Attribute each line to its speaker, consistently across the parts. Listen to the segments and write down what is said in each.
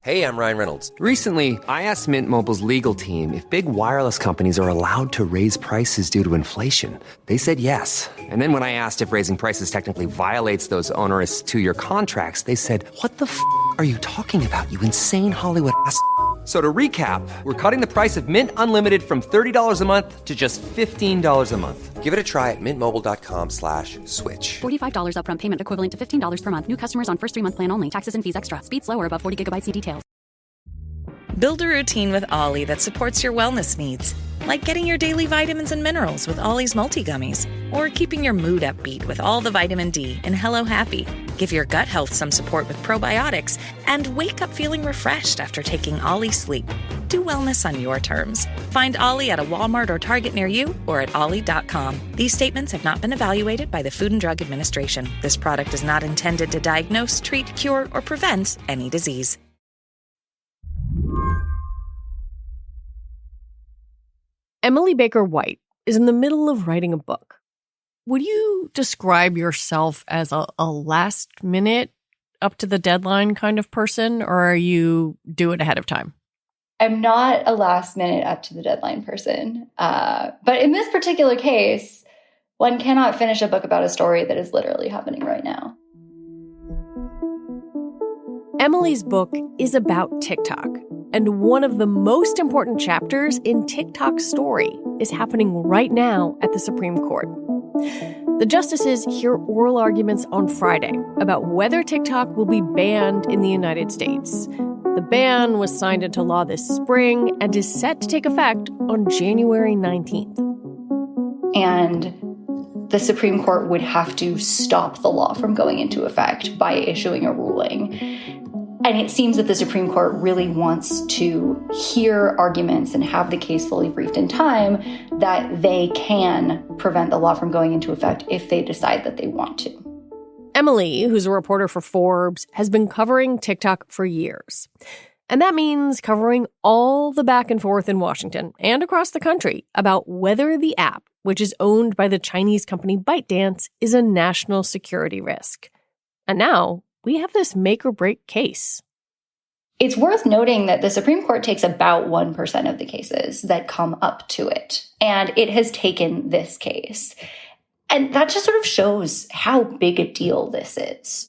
Speaker 1: Hey, I'm Ryan Reynolds.
Speaker 2: Recently, I asked Mint Mobile's legal team if big wireless companies are allowed to raise prices due to inflation. They said yes. And then when I asked if raising prices technically violates those onerous two-year contracts, they said, "What the f*** are you talking about, you insane Hollywood ass?" So to recap, we're cutting the price of Mint Unlimited from $30 a month to just $15 a month.
Speaker 1: Give it a try at mintmobile.com/switch.
Speaker 3: $45 upfront payment equivalent to $15 per month. New customers on first 3-month plan only. Taxes and fees extra. Speed slower above 40 gigabytes. See details.
Speaker 4: Build a routine with Ollie that supports your wellness needs, like getting your daily vitamins and minerals with Ollie's multi-gummies, or keeping your mood upbeat with all the vitamin D in Hello Happy. Give your gut health some support with probiotics, and wake up feeling refreshed after taking Ollie Sleep. Do wellness on your terms. Find Ollie at a Walmart or Target near you or at ollie.com. These statements have not been evaluated by the Food and Drug Administration. This product is not intended to diagnose, treat, cure, or prevent any disease.
Speaker 5: Emily Baker White is in the middle of writing a book. Would you describe yourself as a last minute, up to the deadline kind of person, or are you do it ahead of time?
Speaker 6: I'm not a last minute, up to the deadline person. But in this particular case, one cannot finish a book about a story that is literally happening right now.
Speaker 5: Emily's book is about TikTok, and one of the most important chapters in TikTok's story is happening right now at the Supreme Court. The justices hear oral arguments on Friday about whether TikTok will be banned in the United States. The ban was signed into law this spring and is set to take effect on January 19th.
Speaker 6: And the Supreme Court would have to stop the law from going into effect by issuing a ruling. And it seems that the Supreme Court really wants to hear arguments and have the case fully briefed in time that they can prevent the law from going into effect if they decide that they want to.
Speaker 5: Emily, who's a reporter for Forbes, has been covering TikTok for years. And that means covering all the back and forth in Washington and across the country about whether the app, which is owned by the Chinese company ByteDance, is a national security risk. And now we have this make or break case.
Speaker 6: It's worth noting that the Supreme Court takes about 1% of the cases that come up to it. And it has taken this case. And that just sort of shows how big a deal this is.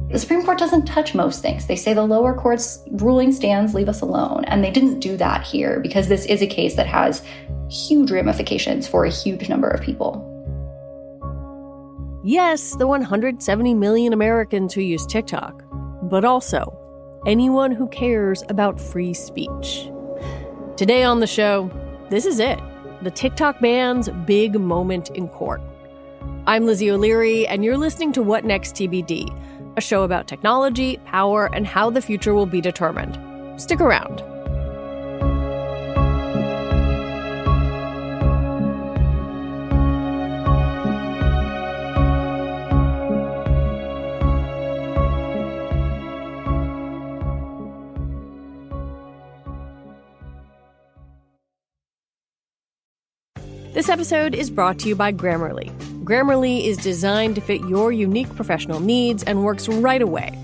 Speaker 6: The Supreme Court doesn't touch most things. They say the lower court's ruling stands, leave us alone. And they didn't do that here because this is a case that has huge ramifications for a huge number of people.
Speaker 5: Yes, the 170 million Americans who use TikTok, but also anyone who cares about free speech. Today on the show, this is it, the TikTok ban's big moment in court. I'm Lizzie O'Leary, and you're listening to What Next TBD, a show about technology, power, and how the future will be determined. Stick around. This episode is brought to you by Grammarly. Grammarly is designed to fit your unique professional needs and works right away.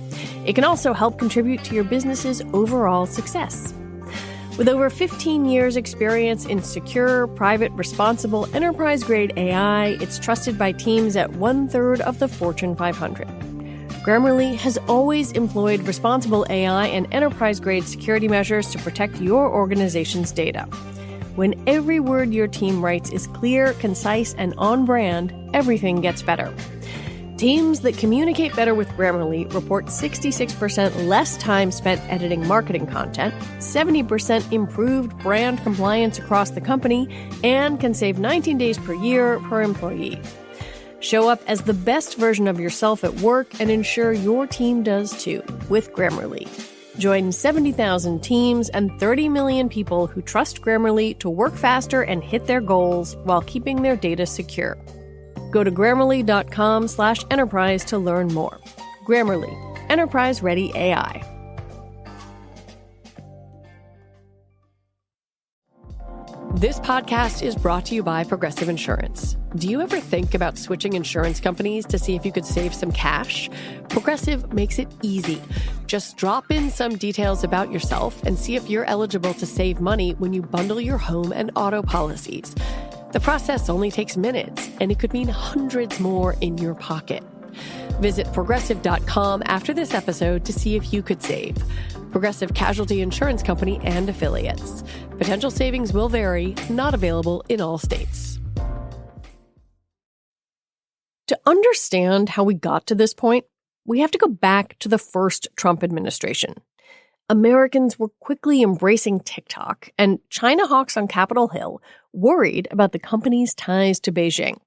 Speaker 5: It can also help contribute to your business's overall success. With over 15 years' experience in secure, private, responsible, enterprise-grade AI, it's trusted by teams at 1/3 of the Fortune 500. Grammarly has always employed responsible AI and enterprise-grade security measures to protect your organization's data. When every word your team writes is clear, concise, and on brand, everything gets better. Teams that communicate better with Grammarly report 66% less time spent editing marketing content, 70% improved brand compliance across the company, and can save 19 days per year per employee. Show up as the best version of yourself at work and ensure your team does too with Grammarly. Join 70,000 teams and 30 million people who trust Grammarly to work faster and hit their goals while keeping their data secure. Go to Grammarly.com/enterprise to learn more. Grammarly, enterprise-ready AI. This podcast is brought to you by Progressive Insurance. Do you ever think about switching insurance companies to see if you could save some cash? Progressive makes it easy. Just drop in some details about yourself and see if you're eligible to save money when you bundle your home and auto policies. The process only takes minutes, and it could mean hundreds more in your pocket. Visit Progressive.com after this episode to see if you could save. Progressive Casualty Insurance Company and Affiliates. Potential savings will vary, not available in all states. To understand how we got to this point, we have to go back to the first Trump administration. Americans were quickly embracing TikTok, and China hawks on Capitol Hill worried about the company's ties to Beijing.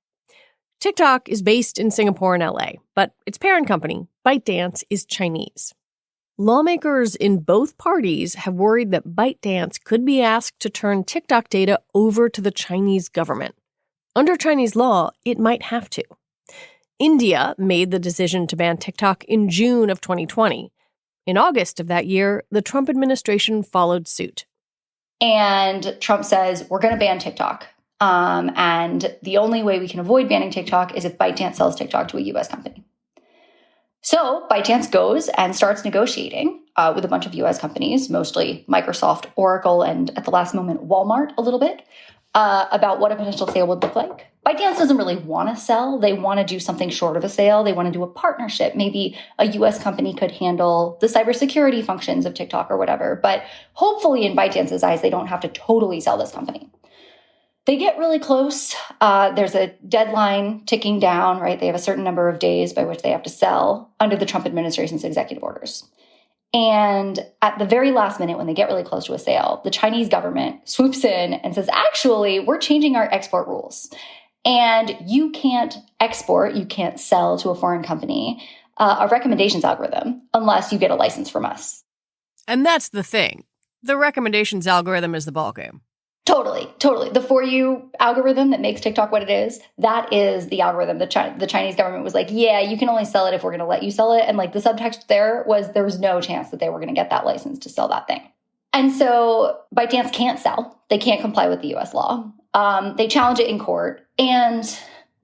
Speaker 5: TikTok is based in Singapore and LA, but its parent company, ByteDance, is Chinese. Lawmakers in both parties have worried that ByteDance could be asked to turn TikTok data over to the Chinese government. Under Chinese law, it might have to. India made the decision to ban TikTok in June of 2020. In August of that year, the Trump administration followed suit.
Speaker 6: And Trump says, we're going to ban TikTok. And the only way we can avoid banning TikTok is if ByteDance sells TikTok to a U.S. company. So ByteDance goes and starts negotiating with a bunch of U.S. companies, mostly Microsoft, Oracle, and at the last moment, Walmart a little bit, about what a potential sale would look like. ByteDance doesn't really want to sell. They want to do something short of a sale. They want to do a partnership. Maybe a U.S. company could handle the cybersecurity functions of TikTok or whatever. But hopefully in ByteDance's eyes, they don't have to totally sell this company. They get really close. There's a deadline ticking down, right? They have a certain number of days by which they have to sell under the Trump administration's executive orders. And at the very last minute, when they get really close to a sale, the Chinese government swoops in and says, actually, we're changing our export rules. And you can't export, you can't sell to a foreign company a recommendations algorithm unless you get a license from us.
Speaker 5: And that's the thing. The recommendations algorithm is the ballgame.
Speaker 6: Totally. The For You algorithm that makes TikTok what it is, that is the algorithm. The Chinese government was like, yeah, you can only sell it if we're going to let you sell it. And like the subtext there was no chance that they were going to get that license to sell that thing. And so ByteDance can't sell. They can't comply with the U.S. law. They challenge it in court. And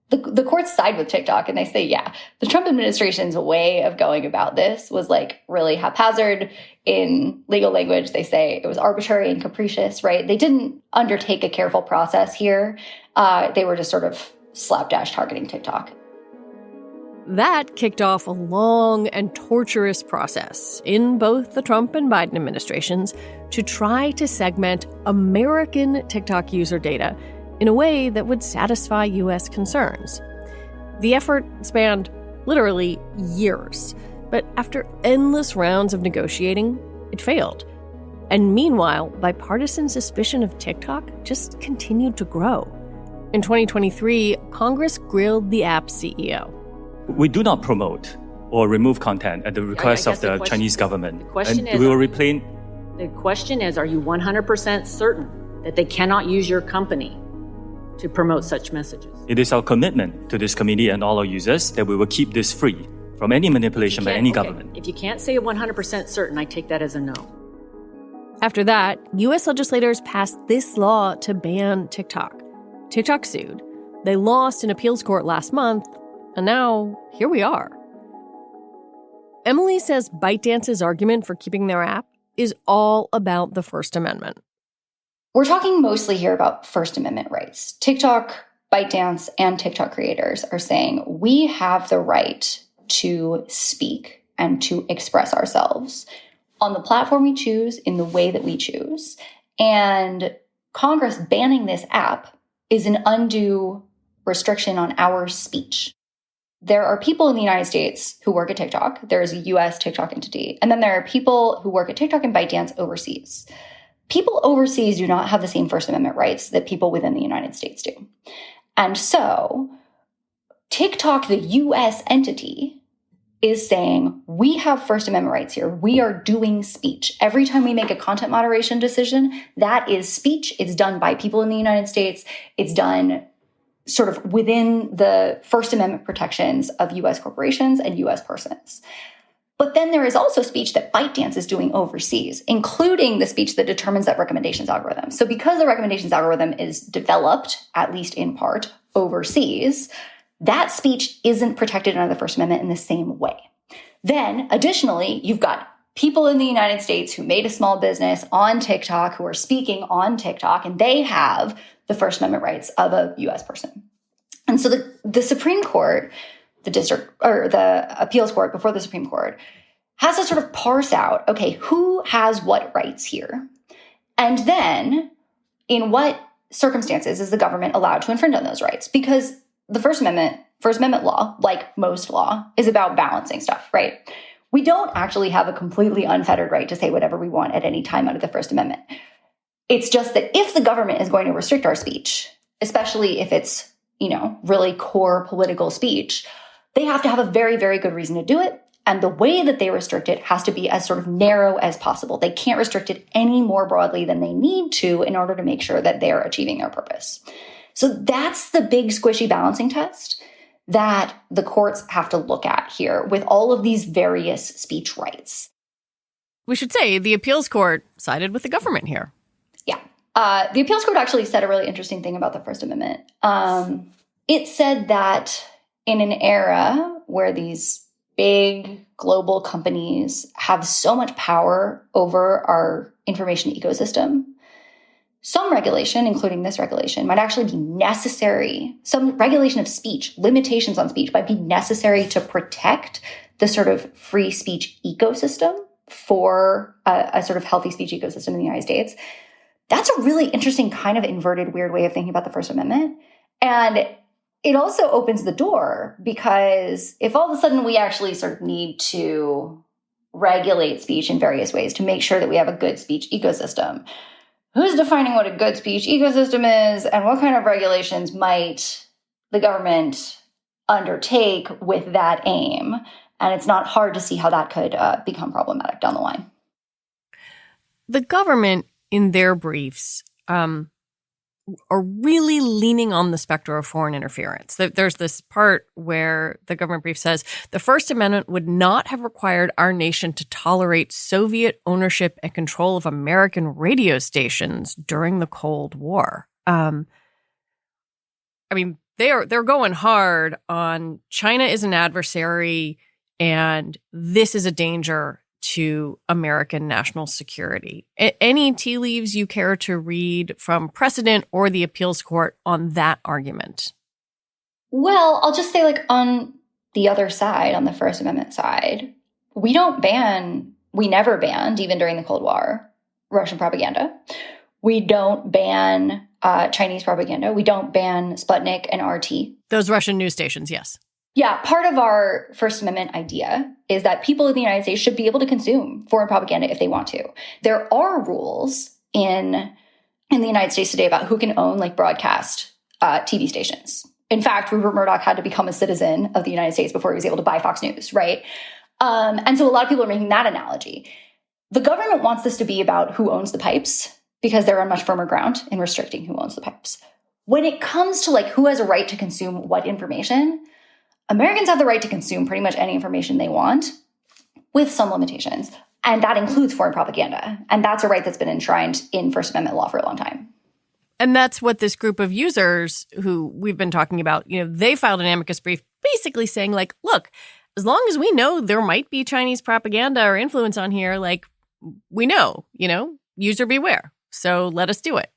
Speaker 6: the courts side with TikTok and they say, yeah, the Trump administration's way of going about this was like really haphazard. In legal language, they say it was arbitrary and capricious, right? They didn't undertake a careful process here. They were just sort of slapdash targeting TikTok.
Speaker 5: That kicked off a long and torturous process in both the Trump and Biden administrations to try to segment American TikTok user data in a way that would satisfy U.S. concerns. The effort spanned literally years, but after endless rounds of negotiating, it failed. And meanwhile, bipartisan suspicion of TikTok just continued to grow. In 2023, Congress grilled the app's CEO.
Speaker 7: We do not promote or remove content at the request of the Chinese government.
Speaker 8: The question
Speaker 7: and we will replace.
Speaker 8: The question is, are you 100% certain that they cannot use your company to promote such messages?
Speaker 7: It is our commitment to this committee and all our users that we will keep this free from any manipulation by any government.
Speaker 8: If you can't say 100% certain, I take that as a no.
Speaker 5: After that, U.S. legislators passed this law to ban TikTok. TikTok sued. They lost in appeals court last month, and now here we are. Emily says ByteDance's argument for keeping their app is all about the First Amendment.
Speaker 6: We're talking mostly here about First Amendment rights. TikTok, ByteDance, and TikTok creators are saying we have the right to speak and to express ourselves on the platform we choose in the way that we choose. And Congress banning this app is an undue restriction on our speech. There are people in the United States who work at TikTok. There's a U.S. TikTok entity. And then there are people who work at TikTok and ByteDance overseas. People overseas do not have the same First Amendment rights that people within the United States do. And so TikTok, the U.S. entity, is saying, we have First Amendment rights here. We are doing speech. Every time we make a content moderation decision, that is speech. It's done by people in the United States. It's done sort of within the First Amendment protections of U.S. corporations and U.S. persons. But then there is also speech that ByteDance is doing overseas, including the speech that determines that recommendations algorithm. So because the recommendations algorithm is developed, at least in part, overseas, that speech isn't protected under the First Amendment in the same way. Then additionally, you've got people in the United States who made a small business on TikTok, who are speaking on TikTok, and they have the First Amendment rights of a US person. And so the Supreme Court, the district or the appeals court before the Supreme Court, has to sort of parse out, okay, who has what rights here? And then in what circumstances is the government allowed to infringe on those rights? Because the First Amendment law, like most law, is about balancing stuff, right? We don't actually have a completely unfettered right to say whatever we want at any time under the First Amendment. It's just that if the government is going to restrict our speech, especially if it's, really core political speech, they have to have a very, very good reason to do it. And the way that they restrict it has to be as sort of narrow as possible. They can't restrict it any more broadly than they need to in order to make sure that they're achieving their purpose. So that's the big squishy balancing test that the courts have to look at here with all of these various speech rights.
Speaker 5: We should say the appeals court sided with the government here.
Speaker 6: Yeah. The appeals court actually said a really interesting thing about the First Amendment. It said that in an era where these big global companies have so much power over our information ecosystem, some regulation, including this regulation, might actually be necessary. Some regulation of speech, limitations on speech, might be necessary to protect the sort of free speech ecosystem for a sort of healthy speech ecosystem in the United States. That's a really interesting kind of inverted, weird way of thinking about the First Amendment. And it also opens the door because if all of a sudden we actually sort of need to regulate speech in various ways to make sure that we have a good speech ecosystem, who's defining what a good speech ecosystem is and what kind of regulations might the government undertake with that aim? And it's not hard to see how that could become problematic down the line.
Speaker 5: The government, in their briefs, are really leaning on the specter of foreign interference. There's this part where the government brief says the First Amendment would not have required our nation to tolerate Soviet ownership and control of American radio stations during the Cold War. They're going hard on China is an adversary and this is a danger to American national security. Any tea leaves you care to read from precedent or the appeals court on that argument?
Speaker 6: Well, I'll just say, on the other side, on the First Amendment side, we never banned, even during the Cold War, Russian propaganda. We don't ban Chinese propaganda. We don't ban Sputnik and RT.
Speaker 5: Those Russian news stations, yes.
Speaker 6: Yeah, part of our First Amendment idea is that people in the United States should be able to consume foreign propaganda if they want to. There are rules in the United States today about who can own broadcast TV stations. In fact, Rupert Murdoch had to become a citizen of the United States before he was able to buy Fox News, right? And so a lot of people are making that analogy. The government wants this to be about who owns the pipes because they're on much firmer ground in restricting who owns the pipes. When it comes to who has a right to consume what information, Americans have the right to consume pretty much any information they want with some limitations. And that includes foreign propaganda. And that's a right that's been enshrined in First Amendment law for a long time.
Speaker 5: And that's what this group of users who we've been talking about, they filed an amicus brief basically saying look, as long as we know there might be Chinese propaganda or influence on here, we know, user beware. So let us do it.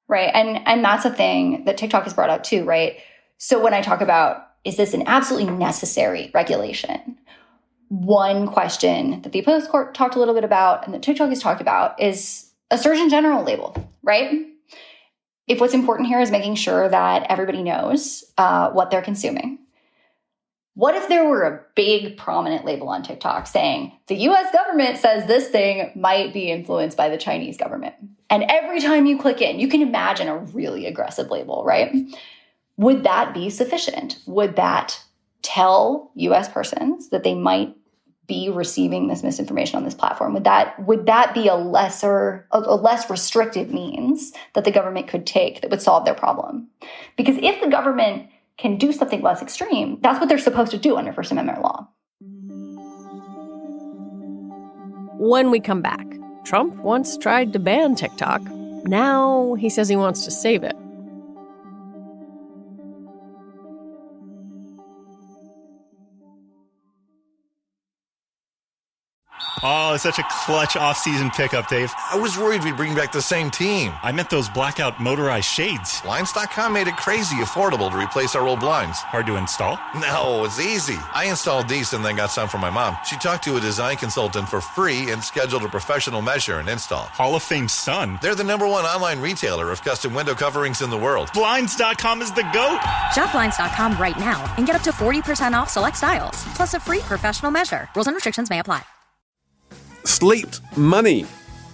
Speaker 6: Right. And that's a thing that TikTok has brought up too, right? So when I talk about, is this an absolutely necessary regulation? One question that the appeals court talked a little bit about and that TikTok has talked about is a Surgeon General label, right? If what's important here is making sure that everybody knows what they're consuming. What if there were a big prominent label on TikTok saying the US government says this thing might be influenced by the Chinese government? And every time you click in, you can imagine a really aggressive label, right? Would that be sufficient? Would that tell US persons that they might be receiving this misinformation on this platform? Would that be a less restrictive means that the government could take that would solve their problem? Because if the government can do something less extreme, that's what they're supposed to do under First Amendment law.
Speaker 5: When we come back, Trump once tried to ban TikTok. Now he says he wants to save it.
Speaker 9: Oh, it's such a clutch off-season pickup, Dave.
Speaker 10: I was worried we'd bring back the same team.
Speaker 9: I meant those blackout motorized shades.
Speaker 10: Blinds.com made it crazy affordable to replace our old blinds.
Speaker 9: Hard to install?
Speaker 10: No, it's easy. I installed these and then got some for my mom. She talked to a design consultant for free and scheduled a professional measure and install.
Speaker 9: Hall of Fame son.
Speaker 10: They're the #1 online retailer of custom window coverings in the world.
Speaker 9: Blinds.com is the GOAT.
Speaker 11: Shop Blinds.com right now and get up to 40% off select styles, plus a free professional measure. Rules and restrictions may apply.
Speaker 12: Slate Money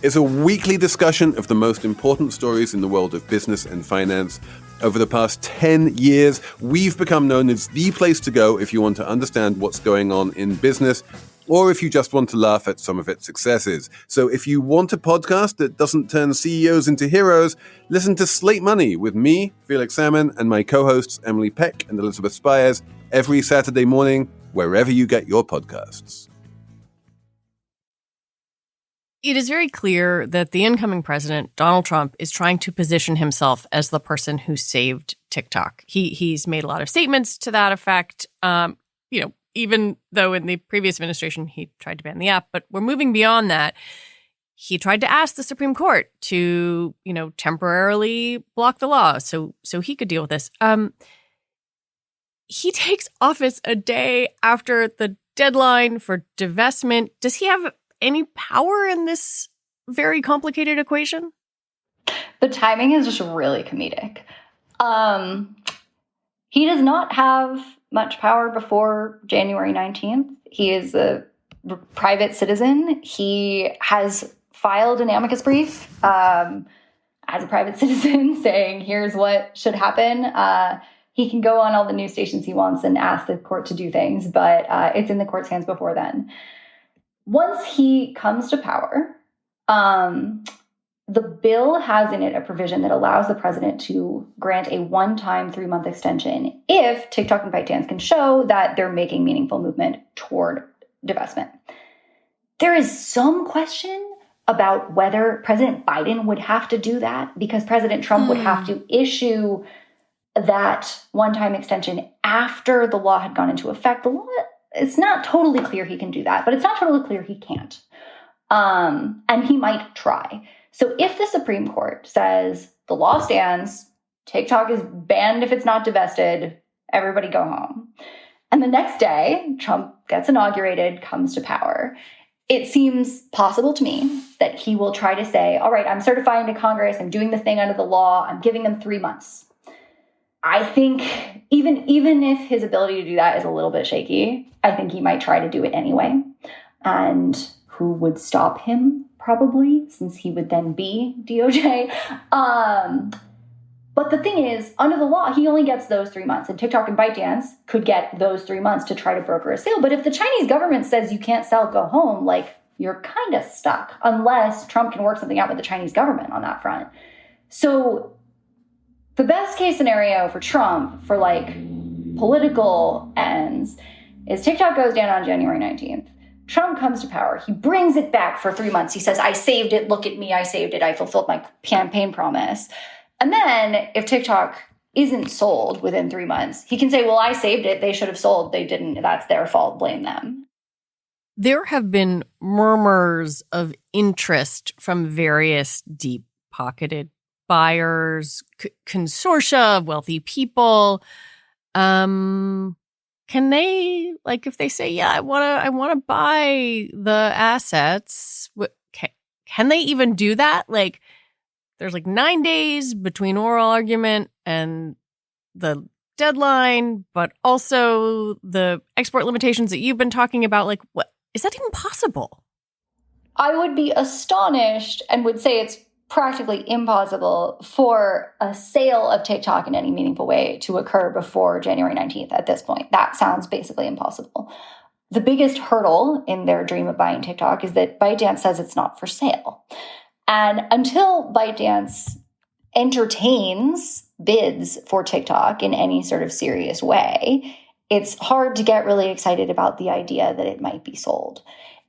Speaker 12: is a weekly discussion of the most important stories in the world of business and finance. Over the past 10 years, we've become known as the place to go if you want to understand what's going on in business, or if you just want to laugh at some of its successes. So if you want a podcast that doesn't turn CEOs into heroes, listen to Slate Money with me, Felix Salmon, and my co-hosts Emily Peck and Elizabeth Spires every Saturday morning, wherever you get your podcasts.
Speaker 5: It is very clear that the incoming president, Donald Trump, is trying to position himself as the person who saved TikTok. He's made a lot of statements to that effect, even though in the previous administration he tried to ban the app. But we're moving beyond that. He tried to ask the Supreme Court to, temporarily block the law so he could deal with this. He takes office a day after the deadline for divestment. Does he have any power in this very complicated equation?
Speaker 6: The timing is just really comedic. He does not have much power before January 19th. He is a private citizen. He has filed an amicus brief as a private citizen saying, here's what should happen. He can go on all the news stations he wants and ask the court to do things, but it's in the court's hands before then. Once he comes to power, the bill has in it a provision that allows the president to grant a one-time 3-month extension if TikTok and ByteDance can show that they're making meaningful movement toward divestment. There is some question about whether President Biden would have to do that because President Trump would have to issue that one-time extension after the law had gone into effect. The law, it's not totally clear he can do that, but it's not totally clear he can't. And he might try. So if the Supreme Court says the law stands, TikTok is banned if it's not divested, everybody go home. And the next day, Trump gets inaugurated, comes to power. It seems possible to me that he will try to say, all right, I'm certifying to Congress, I'm doing the thing under the law, I'm giving them 3 months. I think even if his ability to do that is a little bit shaky, I think he might try to do it anyway. And who would stop him? Probably, since he would then be DOJ. But the thing is, under the law, he only gets those 3 months. And TikTok and ByteDance could get those 3 months to try to broker a sale. But if the Chinese government says you can't sell, go home, you're kind of stuck unless Trump can work something out with the Chinese government on that front. So the best case scenario for Trump, for political ends, is TikTok goes down on January 19th. Trump comes to power. He brings it back for 3 months. He says, I saved it. Look at me. I saved it. I fulfilled my campaign promise. And then if TikTok isn't sold within 3 months, he can say, well, I saved it. They should have sold. They didn't. That's their fault. Blame them.
Speaker 5: There have been murmurs of interest from various deep-pocketed buyers, consortia of wealthy people. Can they, if they say, yeah, I want to buy the assets, can they even do that? There's 9 days between oral argument and the deadline, but also the export limitations that you've been talking about. What is that even possible?
Speaker 6: I would be astonished and would say it's practically impossible for a sale of TikTok in any meaningful way to occur before January 19th at this point. That sounds basically impossible. The biggest hurdle in their dream of buying TikTok is that ByteDance says it's not for sale. And until ByteDance entertains bids for TikTok in any sort of serious way, it's hard to get really excited about the idea that it might be sold.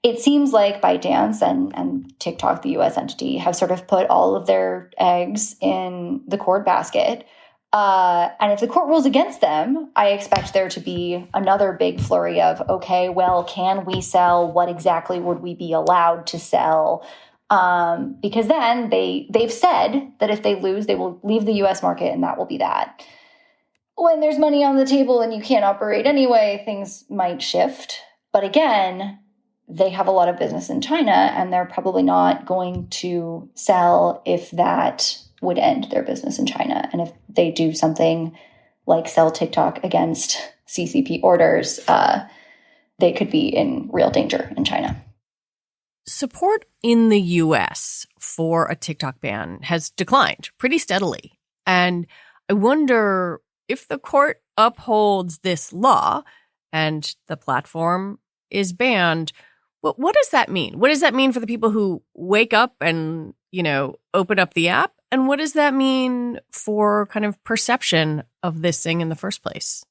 Speaker 6: It seems like ByteDance and TikTok, the U.S. entity, have sort of put all of their eggs in the Cord basket. And if the court rules against them, I expect there to be another big flurry of, okay, well, can we sell? What exactly would we be allowed to sell? Because then they've said that if they lose, they will leave the U.S. market, and that will be that. When there's money on the table and you can't operate anyway, things might shift. But again, they have a lot of business in China, and they're probably not going to sell if that would end their business in China. And if they do something like sell TikTok against CCP orders, they could be in real danger in China.
Speaker 5: Support in the U.S. for a TikTok ban has declined pretty steadily. And I wonder if the court upholds this law and the platform is banned, what does that mean? What does that mean for the people who wake up and, open up the app? And what does that mean for kind of perception of this thing in the first place?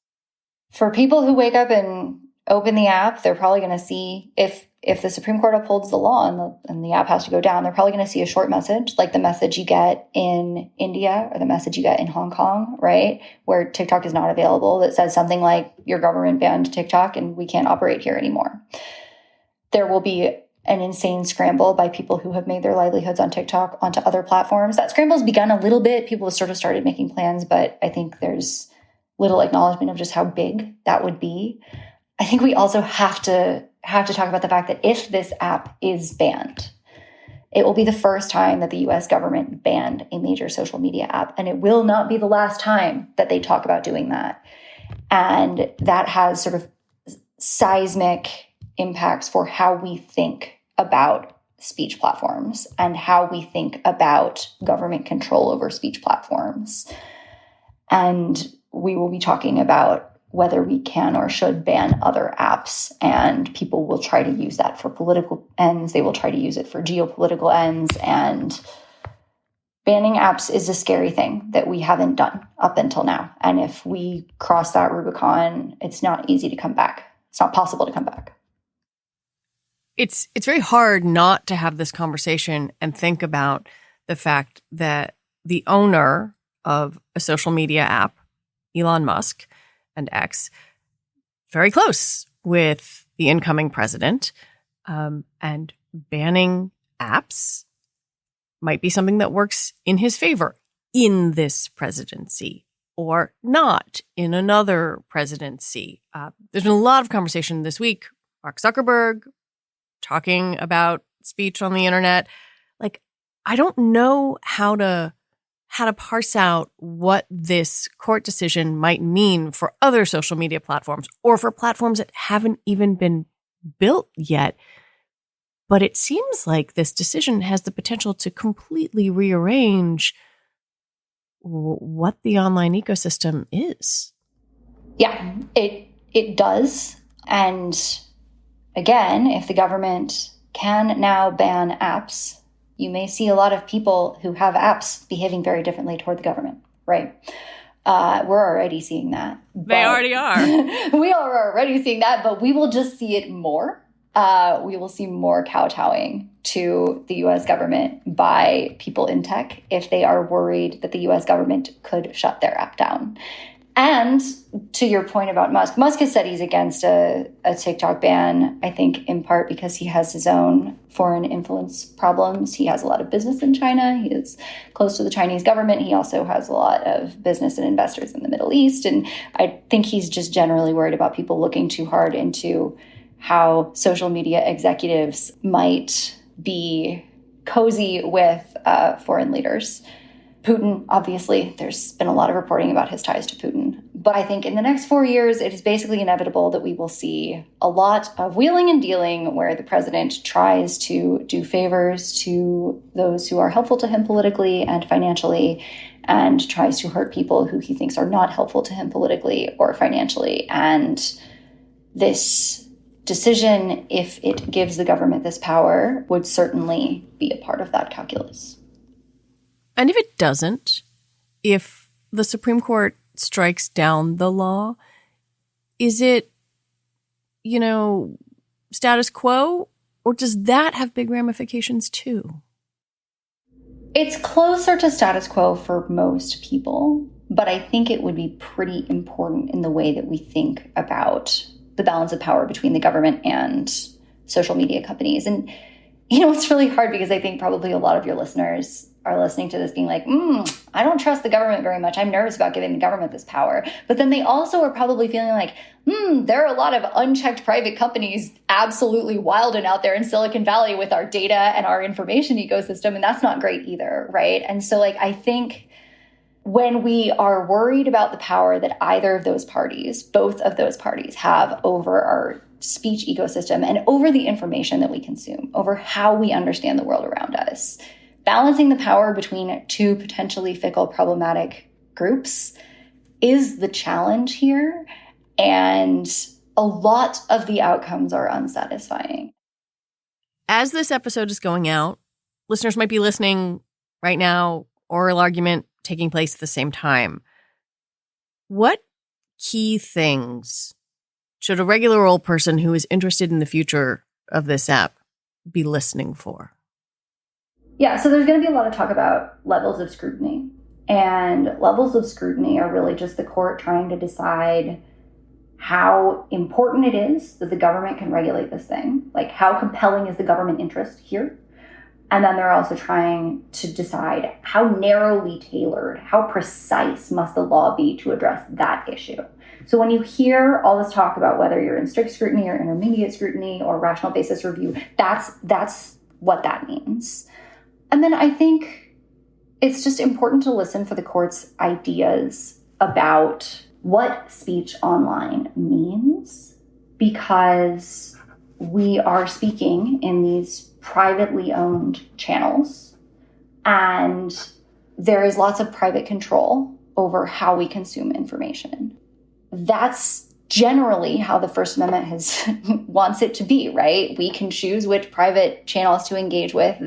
Speaker 6: For people who wake up and open the app, they're probably going to see if the Supreme Court upholds the law and the app has to go down, they're probably going to see a short message, like the message you get in India or the message you get in Hong Kong, right? Where TikTok is not available, that says something like, your government banned TikTok and we can't operate here anymore. There will be an insane scramble by people who have made their livelihoods on TikTok onto other platforms. That scramble's begun a little bit. People have sort of started making plans, but I think there's little acknowledgement of just how big that would be. I think we also have to talk about the fact that if this app is banned, it will be the first time that the U.S. government banned a major social media app, and it will not be the last time that they talk about doing that. And that has sort of seismic impacts for how we think about speech platforms and how we think about government control over speech platforms. And we will be talking about whether we can or should ban other apps, and people will try to use that for political ends. They will try to use it for geopolitical ends, and banning apps is a scary thing that we haven't done up until now. And if we cross that Rubicon, it's not easy to come back. It's not possible to come back.
Speaker 5: It's very hard not to have this conversation and think about the fact that the owner of a social media app, Elon Musk and X, very close with the incoming president, and banning apps might be something that works in his favor in this presidency or not in another presidency. There's been a lot of conversation this week. Mark Zuckerberg talking about speech on the internet. Like, I don't know how to parse out what this court decision might mean for other social media platforms or for platforms that haven't even been built yet. But it seems like this decision has the potential to completely rearrange what the online ecosystem is.
Speaker 6: Yeah, it does. And again, if the government can now ban apps, you may see a lot of people who have apps behaving very differently toward the government, right? We're already seeing that.
Speaker 5: They already are.
Speaker 6: We are already seeing that, but we will just see it more. We will see more kowtowing to the U.S. government by people in tech if they are worried that the U.S. government could shut their app down. And to your point about Musk has said he's against a TikTok ban, I think in part because he has his own foreign influence problems. He has a lot of business in China. He is close to the Chinese government. He also has a lot of business and investors in the Middle East. And I think he's just generally worried about people looking too hard into how social media executives might be cozy with foreign leaders. Putin, obviously, there's been a lot of reporting about his ties to Putin. But I think in the next 4 years, it is basically inevitable that we will see a lot of wheeling and dealing where the president tries to do favors to those who are helpful to him politically and financially, and tries to hurt people who he thinks are not helpful to him politically or financially. And this decision, if it gives the government this power, would certainly be a part of that calculus.
Speaker 5: And if it doesn't, if the Supreme Court strikes down the law, is it, status quo? Or does that have big ramifications too?
Speaker 6: It's closer to status quo for most people. But I think it would be pretty important in the way that we think about the balance of power between the government and social media companies. And, it's really hard because I think probably a lot of your listeners are listening to this being like, I don't trust the government very much. I'm nervous about giving the government this power. But then they also are probably feeling like, there are a lot of unchecked private companies absolutely wilding out there in Silicon Valley with our data and our information ecosystem. And that's not great either, right? And so I think when we are worried about the power that either of those parties, both of those parties have over our speech ecosystem and over the information that we consume, over how we understand the world around us, balancing the power between two potentially fickle, problematic groups is the challenge here. And a lot of the outcomes are unsatisfying.
Speaker 5: As this episode is going out, listeners might be listening right now, oral argument taking place at the same time. What key things should a regular old person who is interested in the future of this app be listening for?
Speaker 6: Yeah, so there's going to be a lot of talk about levels of scrutiny. And levels of scrutiny are really just the court trying to decide how important it is that the government can regulate this thing. Like, how compelling is the government interest here? And then they're also trying to decide how narrowly tailored, how precise must the law be to address that issue. So when you hear all this talk about whether you're in strict scrutiny or intermediate scrutiny or rational basis review, that's what that means. And then I think it's just important to listen for the court's ideas about what speech online means, because we are speaking in these privately owned channels, and there is lots of private control over how we consume information. That's generally how the First Amendment wants it to be, right? We can choose which private channels to engage with,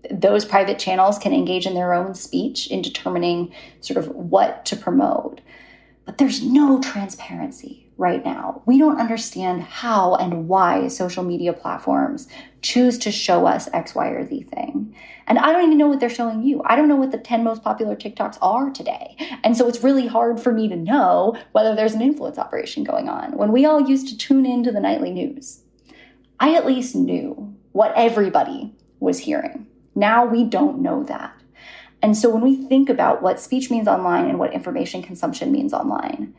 Speaker 6: those private channels can engage in their own speech in determining sort of what to promote. But there's no transparency right now. We don't understand how and why social media platforms choose to show us X, Y, or Z thing. And I don't even know what they're showing you. I don't know what the 10 most popular TikToks are today. And so it's really hard for me to know whether there's an influence operation going on. When we all used to tune into the nightly news, I at least knew what everybody was hearing. Now we don't know that. And so when we think about what speech means online and what information consumption means online,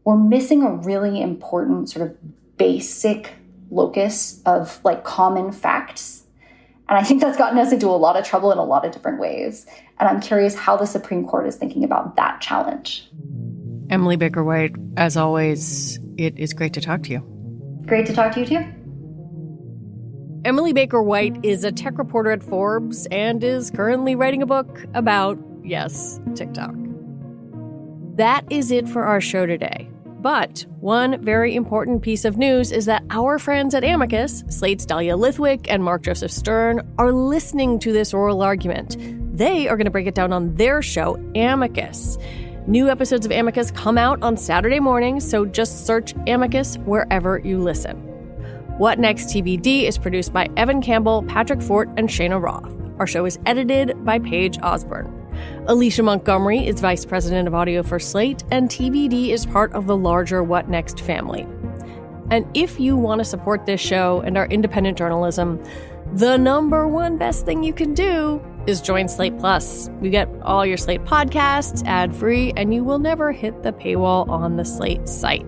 Speaker 6: we're missing a really important sort of basic locus of common facts. And I think that's gotten us into a lot of trouble in a lot of different ways. And I'm curious how the Supreme Court is thinking about that challenge.
Speaker 5: Emily Baker White, as always, it is great to talk to you.
Speaker 6: Great to talk to you too.
Speaker 5: Emily Baker White is a tech reporter at Forbes and is currently writing a book about, yes, TikTok. That is it for our show today. But one very important piece of news is that our friends at Amicus, Slate's Dahlia Lithwick and Mark Joseph Stern, are listening to this oral argument. They are going to break it down on their show, Amicus. New episodes of Amicus come out on Saturday mornings, so just search Amicus wherever you listen. What Next TBD is produced by Evan Campbell, Patrick Fort, and Cheyna Roth. Our show is edited by Paige Osborne. Alicia Montgomery is vice president of audio for Slate, and TBD is part of the larger What Next family. And if you want to support this show and our independent journalism, the number one best thing you can do is join Slate Plus. You get all your Slate podcasts ad-free, and you will never hit the paywall on the Slate site.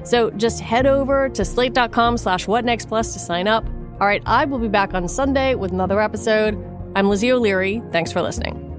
Speaker 5: So just head over to slate.com/whatnextplus to sign up. All right, I will be back on Sunday with another episode. I'm Lizzie O'Leary. Thanks for listening.